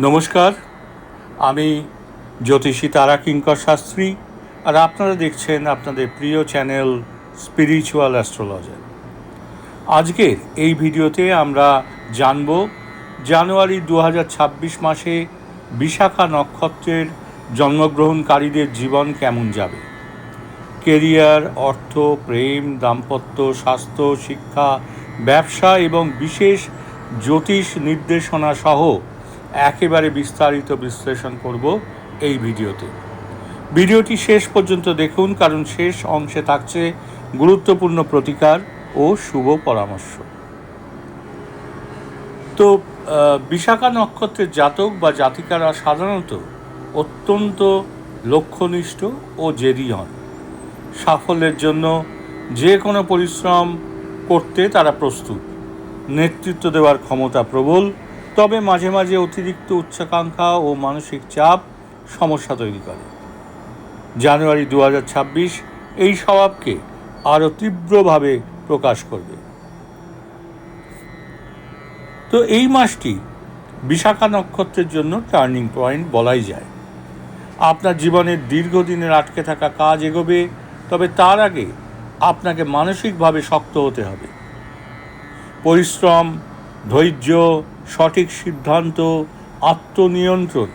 নমস্কার, আমি জ্যোতিষী তারা কিঙ্কর শাস্ত্রী, আর আপনারা দেখছেন আপনাদের প্রিয় চ্যানেল স্পিরিচুয়াল অ্যাস্ট্রোলজার। আজকের এই ভিডিওতে আমরা জানব জানুয়ারি 2026 মাসে বিশাখা নক্ষত্রের জন্মগ্রহণকারীদের জীবন কেমন যাবে। কেরিয়ার, অর্থ, প্রেম, দাম্পত্য, স্বাস্থ্য, শিক্ষা, ব্যবসা এবং বিশেষ জ্যোতিষ নির্দেশনা সহ একেবারে বিস্তারিত বিশ্লেষণ করব এই ভিডিওতে। ভিডিওটি শেষ পর্যন্ত দেখুন, কারণ শেষ অংশে থাকছে গুরুত্বপূর্ণ প্রতিকার ও শুভ পরামর্শ। তো বিশাখা নক্ষত্রের জাতক বা জাতিকারা সাধারণত অত্যন্ত লক্ষ্যনিষ্ঠ ও জেদি হন। সাফল্যের জন্য যে কোনো পরিশ্রম করতে তারা প্রস্তুত। নেতৃত্ব দেওয়ার ক্ষমতা প্রবল, তবে মাঝে মাঝে অতিরিক্ত উচ্চাকাঙ্ক্ষা ও মানসিক চাপ সমস্যা তৈরি করে। জানুয়ারি 2026 এই স্বভাবকে আরও তীব্রভাবে প্রকাশ করবে। তো এই মাসটি বিশাখা নক্ষত্রের জন্য টার্নিং পয়েন্ট বলাই যায়। আপনার জীবনের দীর্ঘদিনের আটকে থাকা কাজ এগোবে, তবে তার আগে আপনাকে মানসিকভাবে শক্ত হতে হবে। পরিশ্রম, ধৈর্য, সঠিক সিদ্ধান্ত, আত্মনিয়ন্ত্রণ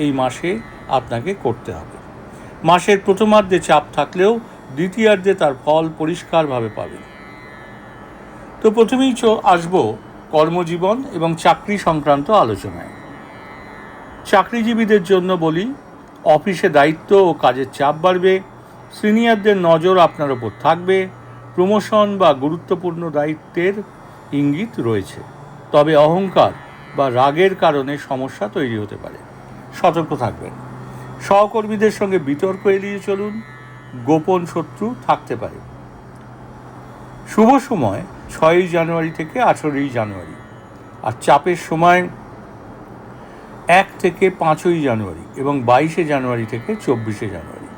এই মাসে আপনাকে করতে হবে। মাসের প্রথমার্ধে চাপ থাকলেও দ্বিতীয়ার্ধে তার ফল পরিষ্কারভাবে পাবেন। তো প্রথমেই আসবো কর্মজীবন এবং চাকরি সংক্রান্ত আলোচনায়। চাকরিজীবীদের জন্য বলি, অফিসে দায়িত্ব ও কাজের চাপ বাড়বে। সিনিয়রদের নজর আপনার ওপর থাকবে। প্রমোশন বা গুরুত্বপূর্ণ দায়িত্বের ইঙ্গিত রয়েছে, তবে অহংকার বা রাগের কারণে সমস্যা তৈরি হতে পারে। সতর্ক থাকবেন। সহকর্মীদের সঙ্গে বিতর্ক এড়িয়ে চলুন, গোপন শত্রু থাকতে পারে। শুভ সময় 6 জানুয়ারি থেকে 18 জানুয়ারি, আর চাপের সময় 1 থেকে 5 জানুয়ারি এবং 22 জানুয়ারি থেকে 24 জানুয়ারি।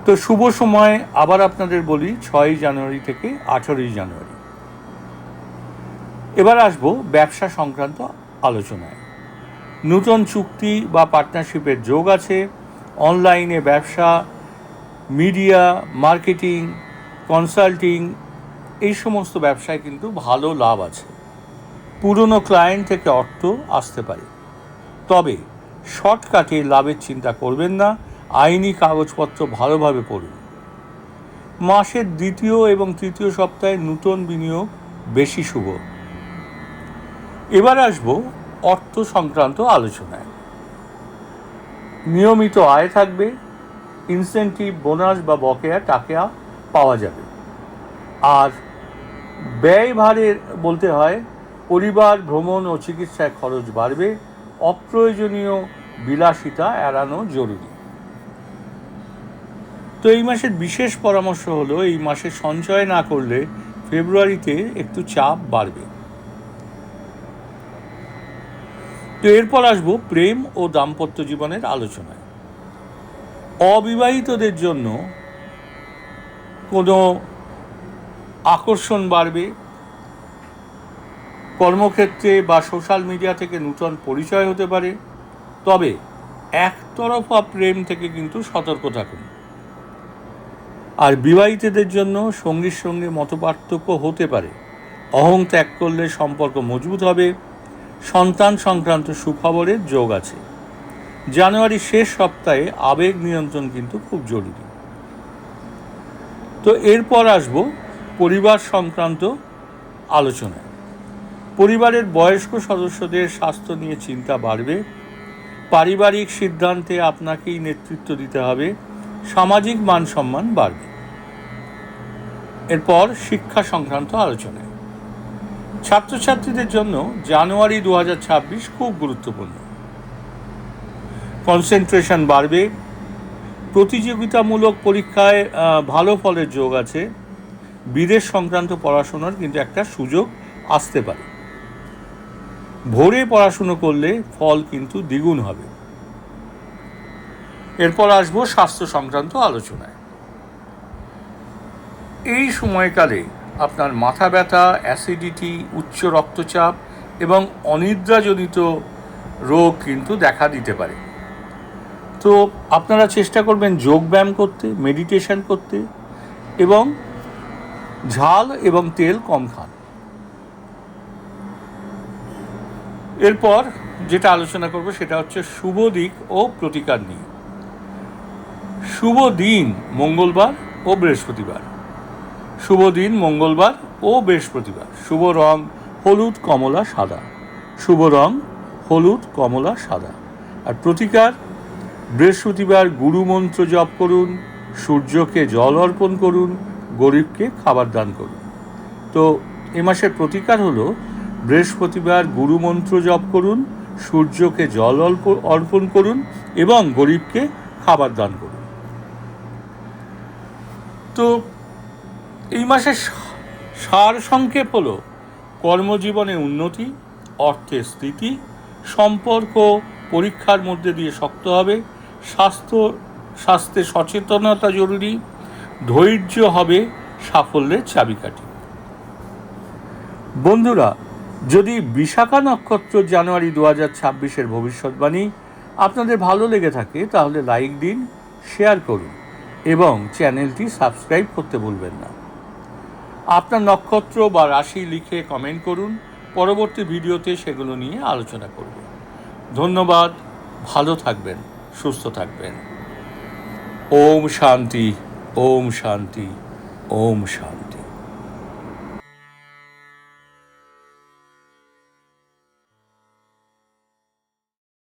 তো শুভ সময় আবার আপনাদের বলি 6 জানুয়ারি থেকে 18 জানুয়ারি। এবার আসবো ব্যবসা সংক্রান্ত আলোচনায়। নূতন চুক্তি বা পার্টনারশিপের যোগ আছে। অনলাইনে ব্যবসা, মিডিয়া, মার্কেটিং, কনসাল্টিং এই সমস্ত ব্যবসায় কিন্তু ভালো লাভ আছে। পুরনো ক্লায়েন্ট থেকে অর্থ আসতে পারে, তবে শর্টকাটে লাভের চিন্তা করবেন না। আইনি কাগজপত্র ভালোভাবে পড়ুন। মাসের দ্বিতীয় এবং তৃতীয় সপ্তাহে নূতন বিনিয়োগ বেশি শুভ। এবার আসবো অর্থ সংক্রান্ত আলোচনায়। নিয়মিত আয় থাকবে। ইনসেন্টিভ, বোনাস বা বকেয়া টাকা পাওয়া যাবে। আর ব্যয়ভারে বলতে হয়, পরিবার, ভ্রমণ ও চিকিৎসায় খরচ বাড়বে। অপ্রয়োজনীয় বিলাসিতা এড়ানো জরুরি। তো এই মাসের বিশেষ পরামর্শ হলো, এই মাসে সঞ্চয় না করলে ফেব্রুয়ারিতে একটু চাপ বাড়বে। তো এরপর আসবো প্রেম ও দাম্পত্য জীবনের আলোচনায়। অবিবাহিতদের জন্য কোনো আকর্ষণ বাড়বে। কর্মক্ষেত্রে বা সোশ্যাল মিডিয়া থেকে নূতন পরিচয় হতে পারে, তবে একতরফা প্রেম থেকে কিন্তু সতর্ক থাকুন। আর বিবাহিতদের জন্য সঙ্গীর সঙ্গে মতপার্থক্য হতে পারে। অহং ত্যাগ করলে সম্পর্ক মজবুত হবে। সন্তান সংক্রান্ত সুখবরের যোগ আছে। জানুয়ারির শেষ সপ্তাহে আবেগ নিয়ন্ত্রণ কিন্তু খুব জরুরি। তো এরপর আসবো পরিবার সংক্রান্ত আলোচনায়। পরিবারের বয়স্ক সদস্যদের স্বাস্থ্য নিয়ে চিন্তা বাড়বে। পারিবারিক সিদ্ধান্তে আপনাকেই নেতৃত্ব দিতে হবে। সামাজিক মান সম্মান বাড়বে। এরপর শিক্ষা সংক্রান্ত আলোচনায়। ছাত্রছাত্রীদের জন্য জানুয়ারি 2026 খুব গুরুত্বপূর্ণ। কনসেন্ট্রেশন বাড়বে। প্রতিযোগিতামূলক পরীক্ষায় ভালো ফলের যোগ আছে। বিদেশ সংক্রান্ত পড়াশোনার কিন্তু একটা সুযোগ আসতে পারে। ভোরে পড়াশুনো করলে ফল কিন্তু দ্বিগুণ হবে। এরপর আসবো স্বাস্থ্য সংক্রান্ত আলোচনায়। এই সময়কালে আপনার মাথা ব্যথা, অ্যাসিডিটি, উচ্চ রক্তচাপ এবং অনিদ্রাজনিত রোগ কিন্তু দেখা দিতে পারে। তো আপনারা চেষ্টা করবেন যোগব্যায়াম করতে, মেডিটেশন করতে, এবং ঝাল এবং তেল কম খান। এরপর যেটা আলোচনা করব সেটা হচ্ছে শুভ দিক ও প্রতিকার নিয়ে। শুভ দিন মঙ্গলবার ও বৃহস্পতিবার। শুভ দিন মঙ্গলবার ও বৃহস্পতিবার। শুভ রং হলুদ, কমলা, সাদা। শুভ রং হলুদ, কমলা, সাদা। আর প্রতিকার: বৃহস্পতিবার গুরু মন্ত্র জপ করুন, সূর্যকে জল অর্পণ করুন, গরিবকে খাবার দান করুন। তো এ মাসের প্রতিকার হলো বৃহস্পতিবার গুরু মন্ত্র জপ করুন, সূর্যকে জল অর্পণ করুন এবং গরিবকে খাবার দান করুন। তো এই মাসের সার সংক্ষেপ হলো কর্মজীবনে উন্নতি, অর্থের স্থিতি, সম্পর্ক পরীক্ষার মধ্যে দিয়ে শক্ত হবে, স্বাস্থ্যে সচেতনতা জরুরি, ধৈর্য হবে সাফল্যের চাবিকাঠি। বন্ধুরা, যদি বিশাখা নক্ষত্র জানুয়ারি 2026-এর ভবিষ্যৎবাণী আপনাদের ভালো লেগে থাকে তাহলে লাইক দিন, শেয়ার করুন এবং চ্যানেলটি সাবস্ক্রাইব করতে ভুলবেন না। আপনার নক্ষত্র বা রাশি লিখে কমেন্ট করুন, পরবর্তী ভিডিওতে সেগুলো নিয়ে আলোচনা করব। ধন্যবাদ, ভালো থাকবেন, সুস্থ থাকবেন। ওম শান্তি, ওম শান্তি, ওম শান্তি।